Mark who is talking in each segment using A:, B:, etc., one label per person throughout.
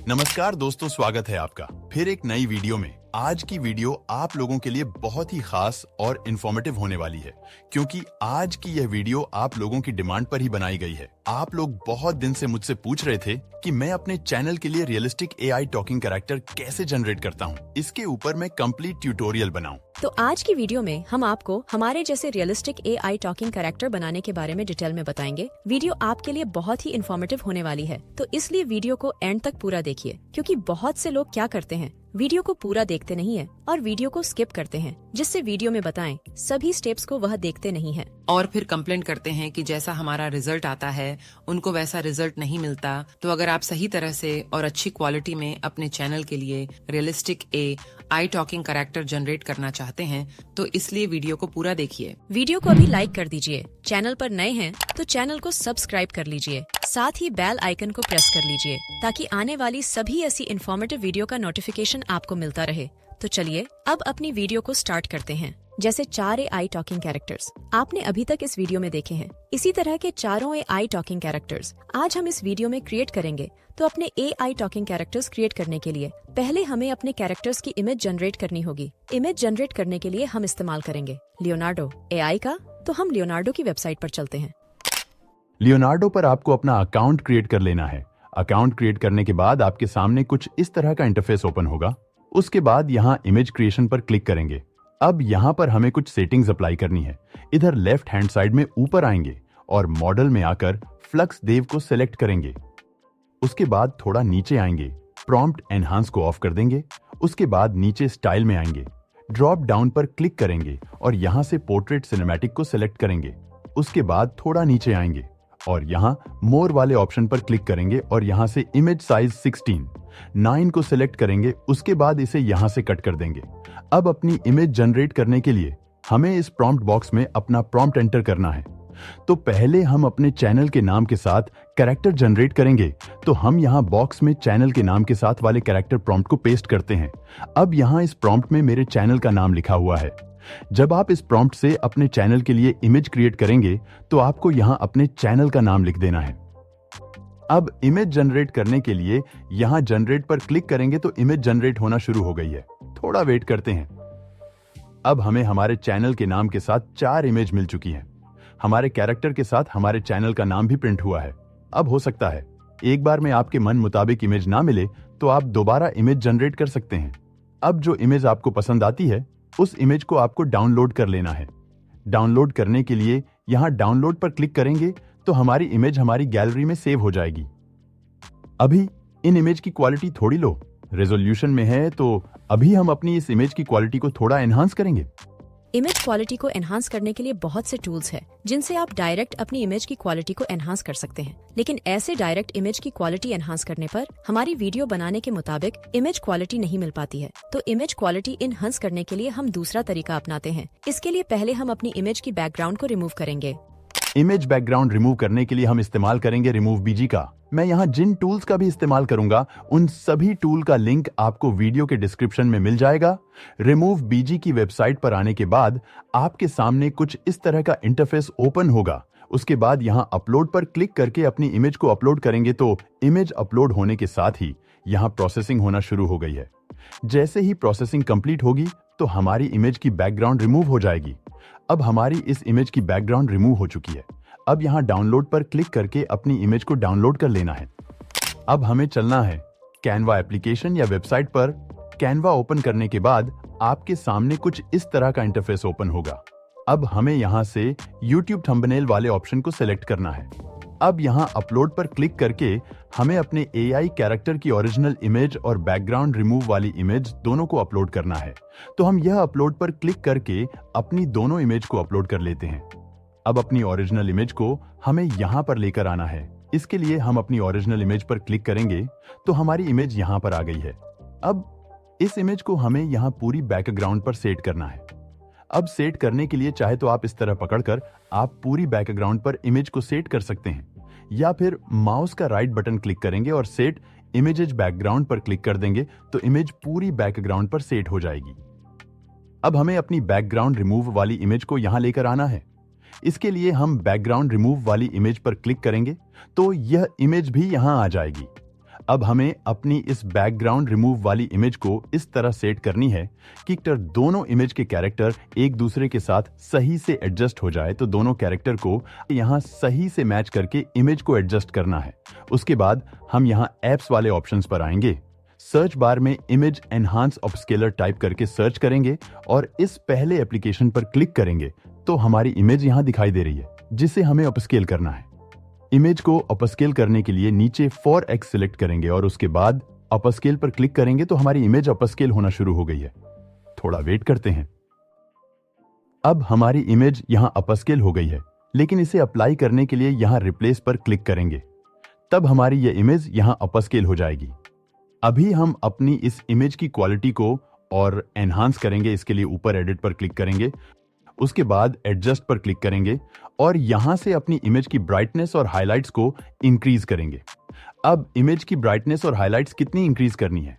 A: नमस्कार दोस्तों, स्वागत है आपका फिर एक नई वीडियो में। आज की वीडियो आप लोगों के लिए बहुत ही खास और इंफॉर्मेटिव होने वाली है, क्योंकि आज की यह वीडियो आप लोगों की डिमांड पर ही बनाई गई है। आप लोग बहुत दिन से मुझसे पूछ रहे थे कि मैं अपने चैनल के लिए रियलिस्टिक एआई टॉकिंग कैरेक्टर कैसे जनरेट करता हूँ, इसके ऊपर मैं कंप्लीट ट्यूटोरियल बनाऊं।
B: तो आज की वीडियो में हम आपको हमारे जैसे रियलिस्टिक एआई टॉकिंग कैरेक्टर बनाने के बारे में डिटेल में बताएंगे। वीडियो आपके लिए बहुत ही इन्फॉर्मेटिव होने वाली है, तो इसलिए वीडियो को एंड तक पूरा देखिए, क्योंकि बहुत से लोग क्या करते हैं, वीडियो को पूरा देखते नहीं है और वीडियो को स्किप करते हैं, जिससे वीडियो में बताएं सभी स्टेप्स को वह देखते नहीं है
C: और फिर कंप्लेंट करते हैं कि जैसा हमारा रिजल्ट आता है उनको वैसा रिजल्ट नहीं मिलता। तो अगर आप सही तरह से और अच्छी क्वालिटी में अपने चैनल के लिए realistic AI talking character generate करना चाहते हैं तो इसलिए वीडियो को पूरा देखिए।
B: वीडियो को अभी लाइक कर दीजिए, चैनल पर नए हैं तो चैनल को सब्सक्राइब कर लीजिए, साथ ही बेल आइकन को प्रेस कर लीजिए ताकि आने वाली सभी ऐसी इन्फॉर्मेटिव वीडियो का नोटिफिकेशन आपको मिलता रहे। तो चलिए अब अपनी वीडियो को स्टार्ट करते हैं। जैसे 4 एआई टॉकिंग कैरेक्टर्स आपने अभी तक इस वीडियो में देखे हैं, इसी तरह के चारों एआई टॉकिंग कैरेक्टर्स आज हम इस वीडियो में क्रिएट करेंगे। तो अपने एआई टॉकिंग कैरेक्टर्स क्रिएट करने के लिए पहले हमें अपने कैरेक्टर्स की इमेज जनरेट करनी होगी। इमेज जनरेट करने के लिए हम इस्तेमाल करेंगे लियोनार्डो एआई का। तो हम लियोनार्डो की वेबसाइट पर चलते हैं।
A: लियोनार्डो पर आपको अपना अकाउंट क्रिएट कर लेना है। अकाउंट क्रिएट करने के बाद आपके सामने कुछ इस तरह का इंटरफेस ओपन होगा। उसके बाद यहाँ इमेज क्रिएशन पर क्लिक करेंगे। अब यहाँ पर हमें कुछ सेटिंग्स अप्लाई करनी है। इधर लेफ्ट हैंड साइड में ऊपर आएंगे और मॉडल में आकर फ्लक्स देव को सिलेक्ट करेंगे। उसके बाद थोड़ा नीचे आएंगे, प्रॉम्प्ट एनहांस को ऑफ कर देंगे। उसके बाद नीचे स्टाइल में आएंगे, ड्रॉप डाउन पर क्लिक करेंगे और यहाँ से पोर्ट्रेट सिनेमैटिक को सिलेक्ट करेंगे। उसके बाद थोड़ा नीचे आएंगे और यहाँ मोर वाले ऑप्शन पर क्लिक करेंगे और यहाँ से इमेज साइज 9 को सिलेक्ट करेंगे। उसके बाद इसे यहाँ से कट कर देंगे। अब अपनी इमेज जनरेट करने के लिए हमें इस प्रॉम्प्ट बॉक्स में अपना प्रॉम्प्ट एंटर करना है। तो पहले हम अपने चैनल के नाम के साथ कैरेक्टर जनरेट करेंगे। तो हम यहाँ बॉक्स में चैनल के नाम के साथ वाले कैरेक्टर प्रॉम्प्ट को पेस्ट करते हैं। अब यहाँ इस प्रॉम्प्ट में मेरे चैनल का नाम लिखा हुआ है। जब आप इस प्रॉम्प्ट से अपने चैनल के लिए इमेज क्रिएट करेंगे तो आपको यहाँ अपने चैनल का नाम लिख देना है। अब इमेज जनरेट करने के लिए यहाँ जनरेट पर क्लिक करेंगे तो इमेज जनरेट होना शुरू हो गई है। थोड़ा वेट करते हैं। अब हमें हमारे चैनल के नाम के साथ 4 इमेज मिल चुकी हैं। हमारे कैरेक्टर के साथ हमारे चैनल का नाम भी प्रिंट हुआ है। अब हो सकता है एक बार में आपके मन मुताबिक इमेज ना मिले तो आप दोबारा इमेज जनरेट कर सकते हैं। अब जो इमेज आपको पसंद आती है उस इमेज को आपको डाउनलोड कर लेना है। डाउनलोड करने के लिए यहाँ डाउनलोड पर क्लिक करेंगे तो हमारी इमेज हमारी गैलरी में सेव हो जाएगी। अभी इन इमेज की क्वालिटी थोड़ी लो रेजोल्यूशन में है, तो अभी हम अपनी इस इमेज की क्वालिटी को थोड़ा एनहांस करेंगे।
B: इमेज क्वालिटी को एनहांस करने के लिए बहुत से टूल्स हैं, जिनसे आप डायरेक्ट अपनी इमेज की क्वालिटी को एनहांस कर सकते हैं। लेकिन ऐसे डायरेक्ट इमेज की क्वालिटी एनहांस करने पर हमारी वीडियो बनाने के मुताबिक इमेज क्वालिटी नहीं मिल पाती है। तो इमेज क्वालिटी एनहांस करने के लिए हम दूसरा तरीका अपनाते हैं। इसके लिए पहले हम अपनी इमेज की बैकग्राउंड को रिमूव करेंगे।
A: इमेज बैकग्राउंड रिमूव करने के लिए हम इस्तेमाल करेंगे रिमूव बीजी का। मैं यहाँ जिन टूल्स का भी इस्तेमाल करूंगा उन सभी टूल का लिंक आपको वीडियो के डिस्क्रिप्शन में मिल जाएगा। रिमूव बीजी की वेबसाइट पर आने के बाद आपके सामने कुछ इस तरह का इंटरफेस ओपन होगा। उसके बाद यहाँ अपलोड पर क्लिक करके अपनी इमेज को अपलोड करेंगे तो इमेज अपलोड होने के साथ ही यहाँ प्रोसेसिंग होना शुरू हो गई है। जैसे ही प्रोसेसिंग कंप्लीट होगी तो हमारी इमेज की बैकग्राउंड रिमूव हो जाएगी। अब हमारी इस इमेज की बैकग्राउंड रिमूव हो चुकी है। अब यहाँ डाउनलोड पर क्लिक करके अपनी इमेज को डाउनलोड कर लेना है। अब हमें चलना है कैनवा एप्लीकेशन या वेबसाइट पर। कैनवा ओपन करने के बाद आपके सामने कुछ इस तरह का इंटरफेस ओपन होगा। अब हमें यहाँ से YouTube थंबनेल वाले ऑप्शन को सिलेक्ट करना है। अब यहाँ अपलोड पर क्लिक करके हमें अपने एआई कैरेक्टर की ओरिजिनल इमेज और बैकग्राउंड रिमूव वाली इमेज दोनों को अपलोड करना है। तो हम यह अपलोड पर क्लिक करके अपनी दोनों इमेज को अपलोड कर लेते हैं। अब अपनी ओरिजिनल इमेज को हमें यहाँ पर लेकर आना है। इसके लिए हम अपनी ओरिजिनल इमेज पर क्लिक करेंगे तो हमारी इमेज यहाँ पर आ गई है। अब इस इमेज को हमें यहाँ पूरी बैकग्राउंड पर सेट करना है। अब सेट करने के लिए चाहे तो आप इस तरह पकड़कर आप पूरी बैकग्राउंड पर इमेज को सेट कर सकते हैं, या फिर माउस का राइट बटन क्लिक करेंगे और सेट इमेजेस बैकग्राउंड पर क्लिक कर देंगे तो इमेज पूरी बैकग्राउंड पर सेट हो जाएगी। अब हमें अपनी बैकग्राउंड रिमूव वाली इमेज को यहां लेकर आना है। इसके लिए हम बैकग्राउंड रिमूव वाली इमेज पर क्लिक करेंगे तो यह इमेज भी यहां आ जाएगी। अब हमें अपनी इस बैकग्राउंड रिमूव वाली इमेज को इस तरह सेट करनी है कि दोनों इमेज के कैरेक्टर एक दूसरे के साथ सही से एडजस्ट हो जाए। तो दोनों कैरेक्टर को यहाँ सही से मैच करके इमेज को एडजस्ट करना है। उसके बाद हम यहाँ एप्स वाले ऑप्शंस पर आएंगे। सर्च बार में इमेज एनहांस अपस्केलर टाइप करके सर्च करेंगे और इस पहले एप्लीकेशन पर क्लिक करेंगे तो हमारी इमेज यहाँ दिखाई दे रही है जिसे हमें अपस्केल करना है। इमेज को अपस्केल करने के लिए नीचे 4x सिलेक्ट करेंगे और उसके बाद अपस्केल पर क्लिक करेंगे तो हमारी इमेज अपस्केल होना शुरू हो गई है। थोड़ा वेट करते हैं। अब हमारी इमेज यहां अपस्केल हो गई है, लेकिन इसे अप्लाई करने के लिए यहां रिप्लेस पर क्लिक करेंगे, तब हमारी यह इमेज यहां अपस्केल हो जाएगी। अभी हम अपनी इस इमेज की क्वालिटी को और एनहांस करेंगे। इसके लिए ऊपर एडिट पर क्लिक करेंगे, उसके बाद एडजस्ट पर क्लिक करेंगे और यहां से अपनी इमेज की ब्राइटनेस और हाइलाइट्स को इंक्रीज करेंगे। अब इमेज की ब्राइटनेस और हाइलाइट्स कितनी इंक्रीज करनी है,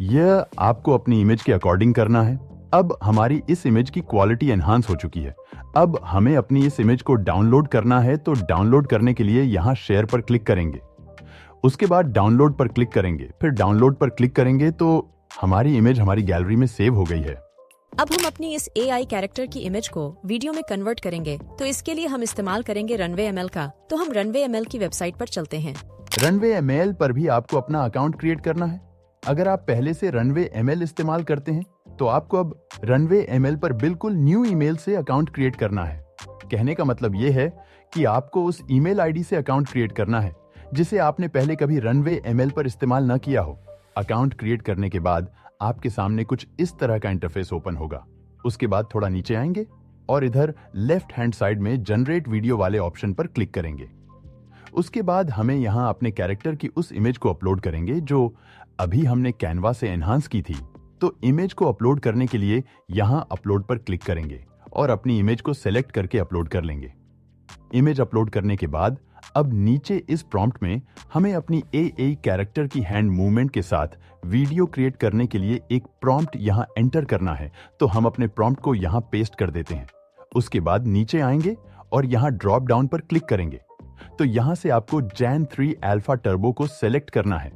A: यह आपको अपनी इमेज के अकॉर्डिंग करना है। अब हमारी इस इमेज की क्वालिटी एनहांस हो चुकी है। अब हमें अपनी इस इमेज को डाउनलोड करना है, तो डाउनलोड करने के लिए यहां शेयर पर क्लिक करेंगे, उसके बाद डाउनलोड पर क्लिक करेंगे, फिर डाउनलोड पर क्लिक करेंगे तो हमारी इमेज हमारी गैलरी में सेव हो गई है।
B: अब हम अपनी इस AI कैरेक्टर की इमेज को वीडियो में कन्वर्ट करेंगे, तो इसके लिए हम इस्तेमाल करेंगे रनवे ML का। तो हम रनवे ML की वेबसाइट पर चलते हैं।
A: रनवे ML पर भी आपको अपना अकाउंट क्रिएट करना है। अगर आप पहले से रनवे ML इस्तेमाल करते हैं तो आपको अब रनवे ML पर बिल्कुल न्यू ईमेल से अकाउंट क्रिएट करना है। कहने का मतलब यह है कि आपको उस ईमेल आईडी से अकाउंट क्रिएट करना है जिसे आपने पहले कभी रनवे ML पर इस्तेमाल न किया हो। अकाउंट क्रिएट करने के बाद आपके सामने कुछ इस तरह का इंटरफेस ओपन होगा। उसके बाद थोड़ा नीचे आएंगे और इधर लेफ्ट हैंड साइड में जनरेट वीडियो वाले ऑप्शन पर क्लिक करेंगे। उसके बाद हमें यहां अपने कैरेक्टर की उस इमेज को अपलोड करेंगे जो अभी हमने कैनवा से एनहांस की थी। तो इमेज को अपलोड करने के लिए यहां अपलोड पर क्लिक करेंगे और अपनी इमेज को सेलेक्ट करके अपलोड कर लेंगे। इमेज अपलोड करने के बाद अब नीचे इस प्रॉम्प्ट में हमें अपनी AI कैरेक्टर की हैंड मूवमेंट के साथ वीडियो क्रिएट करने के लिए एक प्रॉम्प्ट यहां एंटर करना है। तो हम अपने प्रॉम्प्ट को यहां पेस्ट कर देते हैं। उसके बाद नीचे आएंगे और यहां ड्रॉप डाउन पर क्लिक करेंगे। तो यहां से आपको Gen 3 Alpha Turbo को सेलेक्ट करना है।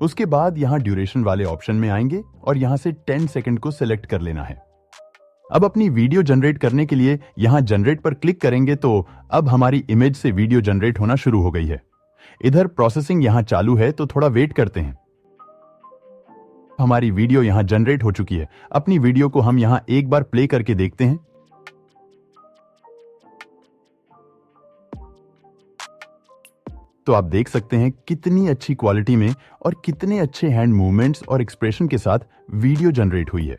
A: उसके बाद यहां ड्यूरेशन वाले ऑप्शन में आएंगे और यहां से 10 सेकंड को सेलेक्ट कर लेना है। अब अपनी वीडियो जनरेट करने के लिए यहां जनरेट पर क्लिक करेंगे तो अब हमारी इमेज से वीडियो जनरेट होना शुरू हो गई है। इधर प्रोसेसिंग यहां चालू है, तो थोड़ा वेट करते हैं। हमारी वीडियो यहां जनरेट हो चुकी है। अपनी वीडियो को हम यहां एक बार प्ले करके देखते हैं। तो आप देख सकते हैं कितनी अच्छी क्वालिटी में और कितने अच्छे हैंड मूवमेंट्स और एक्सप्रेशन के साथ वीडियो जनरेट हुई है।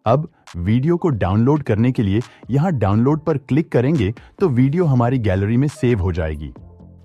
A: अब वीडियो को डाउनलोड करने के लिए यहां डाउनलोड पर क्लिक करेंगे तो वीडियो हमारी गैलरी में सेव हो जाएगी।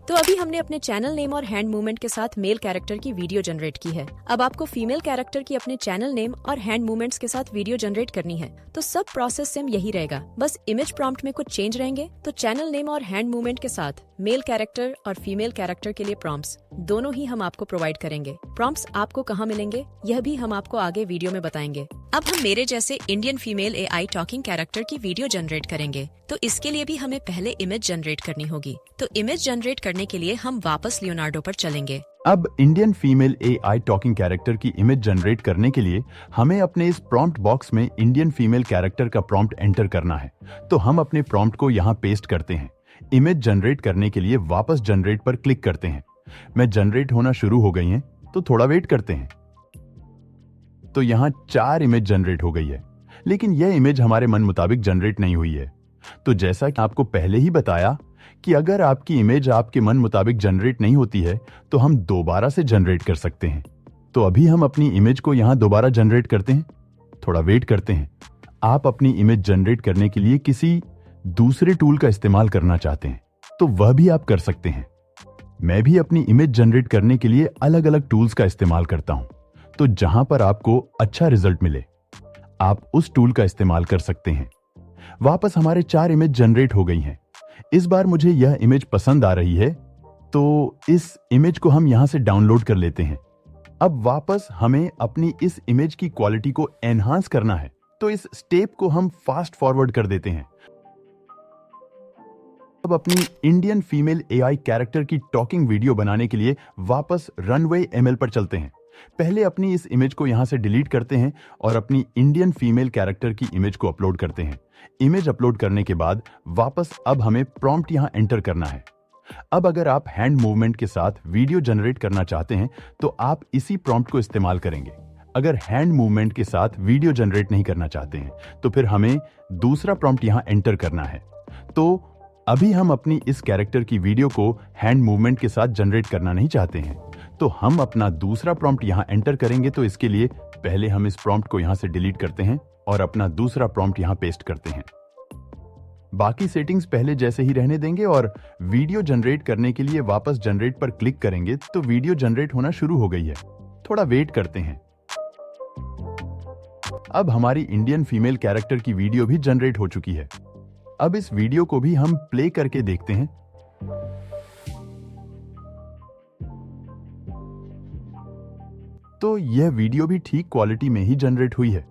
B: तो अभी हमने अपने चैनल नेम और हैंड मूवमेंट के साथ मेल कैरेक्टर की वीडियो जनरेट की है। अब आपको फीमेल कैरेक्टर की अपने चैनल नेम और हैंड मूवमेंट्स के साथ वीडियो जनरेट करनी है। तो सब प्रोसेस सेम यही रहेगा, बस इमेज प्रॉम्प्ट में कुछ चेंज रहेंगे। तो चैनल नेम और हैंड मूवमेंट के साथ मेल कैरेक्टर और फीमेल कैरेक्टर के लिए प्रॉम्प्ट्स दोनों ही हम आपको प्रोवाइड करेंगे। प्रॉम्प्ट्स आपको कहाँ मिलेंगे यह भी हम आपको आगे वीडियो में बताएंगे। अब हम मेरे जैसे Indian female AI talking character की वीडियो जनरेट करेंगे। तो इसके लिए भी हमें पहले इमेज जनरेट करनी होगी। तो इमेज जनरेट करने के लिए हम वापस लियोनार्डो पर चलेंगे।
A: अब Indian female AI talking character की इमेज जनरेट करने के लिए हमें अपने इस प्रॉम्प्ट बॉक्स में इंडियन फीमेल कैरेक्टर का प्रॉम्प्ट एंटर करना है। तो हम अपने प्रॉम्प्ट को यहाँ पेस्ट करते हैं। इमेज जनरेट करने के लिए वापस जनरेट पर क्लिक करते हैं। मैं जनरेट होना शुरू हो गई हैं, तो थोड़ा वेट करते हैं। तो यहाँ 4 इमेज जनरेट हो गई है, लेकिन यह इमेज हमारे मन मुताबिक जनरेट नहीं हुई है। तो जैसा कि आपको पहले ही बताया कि अगर आपकी इमेज आपके मन मुताबिक जनरेट नहीं होती है तो हम दोबारा से जनरेट कर सकते हैं। तो अभी हम अपनी इमेज को यहाँ दोबारा जनरेट करते हैं। थोड़ा वेट करते हैं। आप अपनी इमेज जनरेट करने के लिए किसी दूसरे टूल का इस्तेमाल करना चाहते हैं तो वह भी आप कर सकते हैं। मैं भी अपनी इमेज जनरेट करने के लिए अलग अलग टूल्स का इस्तेमाल करता हूं। तो जहां पर आपको अच्छा रिजल्ट मिले आप उस टूल का इस्तेमाल कर सकते हैं। वापस हमारे 4 इमेज जनरेट हो गई हैं। इस बार मुझे यह इमेज पसंद आ रही है, तो इस इमेज को हम यहां से डाउनलोड कर लेते हैं। अब वापस हमें अपनी इस इमेज की क्वालिटी को एनहांस करना है, तो इस स्टेप को हम फास्ट फॉरवर्ड कर देते हैं। अब अपनी इंडियन फीमेल एआई कैरेक्टर की टॉकिंग वीडियो बनाने के लिए वापस रनवे एमएल पर चलते हैं। पहले अपनी इस इमेज को यहां से डिलीट करते हैं और अपनी इंडियन फीमेल कैरेक्टर की इमेज को अपलोड करते हैं। इमेज अपलोड करने के बाद वापस अब हमें प्रॉम्प्ट यहां एंटर करना है। अब अगर आप हैंड मूवमेंट के साथ वीडियो जनरेट करना चाहते हैं तो आप इसी प्रॉम्प्ट को इस्तेमाल करेंगे। अगर हैंड मूवमेंट के साथ वीडियो जनरेट नहीं करना चाहते हैं तो फिर हमें दूसरा प्रॉम्प्ट यहां एंटर करना है। तो अभी हम अपनी इस कैरेक्टर की वीडियो को हैंड मूवमेंट के साथ जनरेट करना नहीं चाहते हैं, तो हम अपना दूसरा प्रॉम्प्ट यहां एंटर करेंगे। तो इसके लिए पहले हम इस प्रॉम्प्ट को यहां से डिलीट करते हैं और अपना दूसरा प्रॉम्प्ट यहां पेस्ट करते हैं। बाकी सेटिंग्स पहले जैसे ही रहने देंगे और वीडियो जनरेट करने के लिए वापस जनरेट पर क्लिक करेंगे तो वीडियो जनरेट होना शुरू हो गई है। थोड़ा वेट करते हैं। अब हमारी इंडियन फीमेल कैरेक्टर की वीडियो भी जनरेट हो चुकी है। अब इस वीडियो को भी हम प्ले करके देखते हैं। तो यह वीडियो भी ठीक क्वालिटी में ही जनरेट हुई है।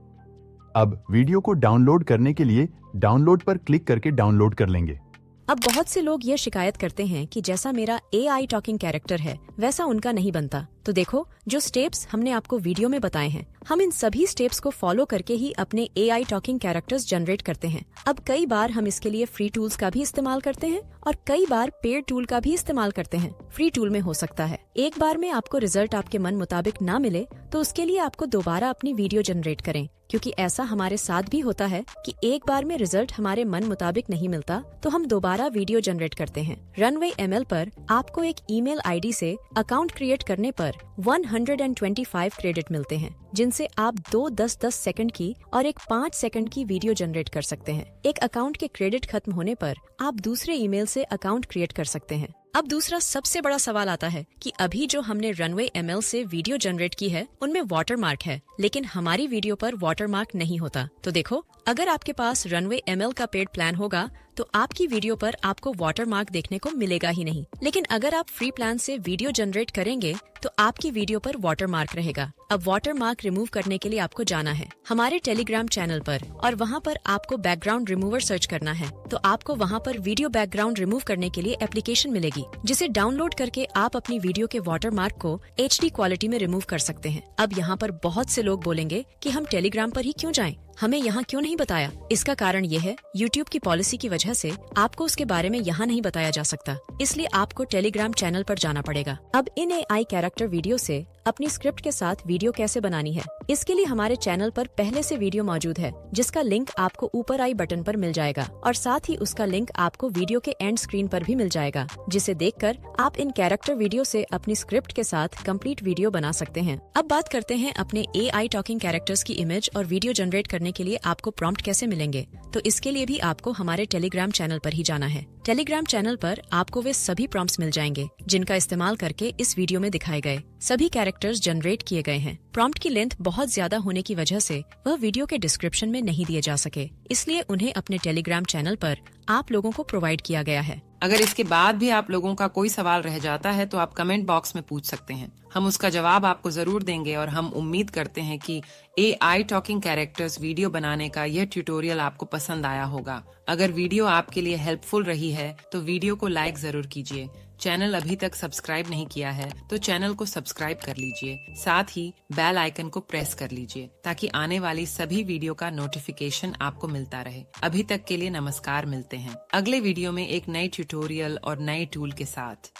A: अब वीडियो को डाउनलोड करने के लिए डाउनलोड पर क्लिक करके डाउनलोड कर लेंगे।
B: अब बहुत से लोग ये शिकायत करते हैं कि जैसा मेरा AI टॉकिंग कैरेक्टर है वैसा उनका नहीं बनता। तो देखो, जो स्टेप्स हमने आपको वीडियो में बताए हैं, हम इन सभी स्टेप्स को फॉलो करके ही अपने AI टॉकिंग कैरेक्टर्स जनरेट करते हैं। अब कई बार हम इसके लिए फ्री टूल्स का भी इस्तेमाल करते हैं और कई बार पेड टूल का भी इस्तेमाल करते हैं। फ्री टूल में हो सकता है एक बार में आपको रिजल्ट आपके मन मुताबिक ना मिले तो उसके लिए आपको दोबारा अपनी वीडियो जनरेट करें, क्योंकि ऐसा हमारे साथ भी होता है कि एक बार में रिजल्ट हमारे मन मुताबिक नहीं मिलता तो हम दोबारा वीडियो जनरेट करते हैं। रनवे एमएल पर आपको एक ईमेल आईडी से अकाउंट क्रिएट करने पर 125 क्रेडिट मिलते हैं, जिनसे आप 2 10-10 सेकंड की और एक 5 सेकंड की वीडियो जनरेट कर सकते हैं। एक अकाउंट के क्रेडिट खत्म होने पर आप दूसरे ईमेल से अकाउंट क्रिएट कर सकते हैं। अब दूसरा सबसे बड़ा सवाल आता है कि अभी जो हमने रनवे एमएल से वीडियो जनरेट की है उनमें वाटरमार्क है, लेकिन हमारी वीडियो पर वाटरमार्क नहीं होता। तो देखो, अगर आपके पास रनवे एमएल का पेड प्लान होगा तो आपकी वीडियो पर आपको वाटरमार्क देखने को मिलेगा ही नहीं, लेकिन अगर आप फ्री प्लान से वीडियो जनरेट करेंगे तो आपकी वीडियो पर वाटरमार्क रहेगा। अब वाटरमार्क रिमूव करने के लिए आपको जाना है हमारे टेलीग्राम चैनल पर और वहाँ पर आपको बैकग्राउंड रिमूवर सर्च करना है। तो आपको वहाँ पर वीडियो बैकग्राउंड रिमूव करने के लिए एप्लीकेशन मिलेगी, जिसे डाउनलोड करके आप अपनी वीडियो के वाटरमार्क को HD क्वालिटी में रिमूव कर सकते हैं। अब यहाँ पर बहुत से लोग बोलेंगे कि हम टेलीग्राम पर ही क्यों जाएं? हमें यहाँ क्यों नहीं बताया? इसका कारण ये है, YouTube की पॉलिसी की वजह से आपको उसके बारे में यहाँ नहीं बताया जा सकता, इसलिए आपको टेलीग्राम चैनल पर जाना पड़ेगा। अब इन AI कैरेक्टर वीडियो से अपनी स्क्रिप्ट के साथ वीडियो कैसे बनानी है, इसके लिए हमारे चैनल पर पहले से वीडियो मौजूद है, जिसका लिंक आपको ऊपर आई बटन पर मिल जाएगा और साथ ही उसका लिंक आपको वीडियो के एंड स्क्रीन पर भी मिल जाएगा, जिसे देखकर आप इन कैरेक्टर वीडियो से अपनी स्क्रिप्ट के साथ कंप्लीट वीडियो बना सकते हैं। अब बात करते हैं अपने AI टॉकिंग कैरेक्टर्स की इमेज और वीडियो जनरेट करने के लिए आपको प्रॉम्प्ट कैसे मिलेंगे। तो इसके लिए भी आपको हमारे टेलीग्राम चैनल पर ही जाना है। टेलीग्राम चैनल पर आपको वे सभी प्रॉम्प्ट्स मिल जाएंगे जिनका इस्तेमाल करके इस वीडियो में दिखाए गए सभी कैरेक्टर्स जनरेट किए गए हैं। प्रॉम्प्ट की लेंथ बहुत ज्यादा होने की वजह से वह वीडियो के डिस्क्रिप्शन में नहीं दिए जा सके, इसलिए उन्हें अपने टेलीग्राम चैनल पर आप लोगों को प्रोवाइड किया गया है।
C: अगर इसके बाद भी आप लोगों का कोई सवाल रह जाता है तो आप कमेंट बॉक्स में पूछ सकते हैं, हम उसका जवाब आपको जरूर देंगे। और हम उम्मीद करते हैं कि AI टॉकिंग कैरेक्टर्स वीडियो बनाने का यह ट्यूटोरियल आपको पसंद आया होगा। अगर वीडियो आपके लिए हेल्पफुल रही है तो वीडियो को लाइक जरूर कीजिए। चैनल अभी तक सब्सक्राइब नहीं किया है तो चैनल को सब्सक्राइब कर लीजिए, साथ ही बेल आइकन को प्रेस कर लीजिए ताकि आने वाली सभी वीडियो का नोटिफिकेशन आपको मिलता रहे। अभी तक के लिए नमस्कार, मिलते हैं अगले वीडियो में एक नई ट्यूटोरियल और नए टूल के साथ।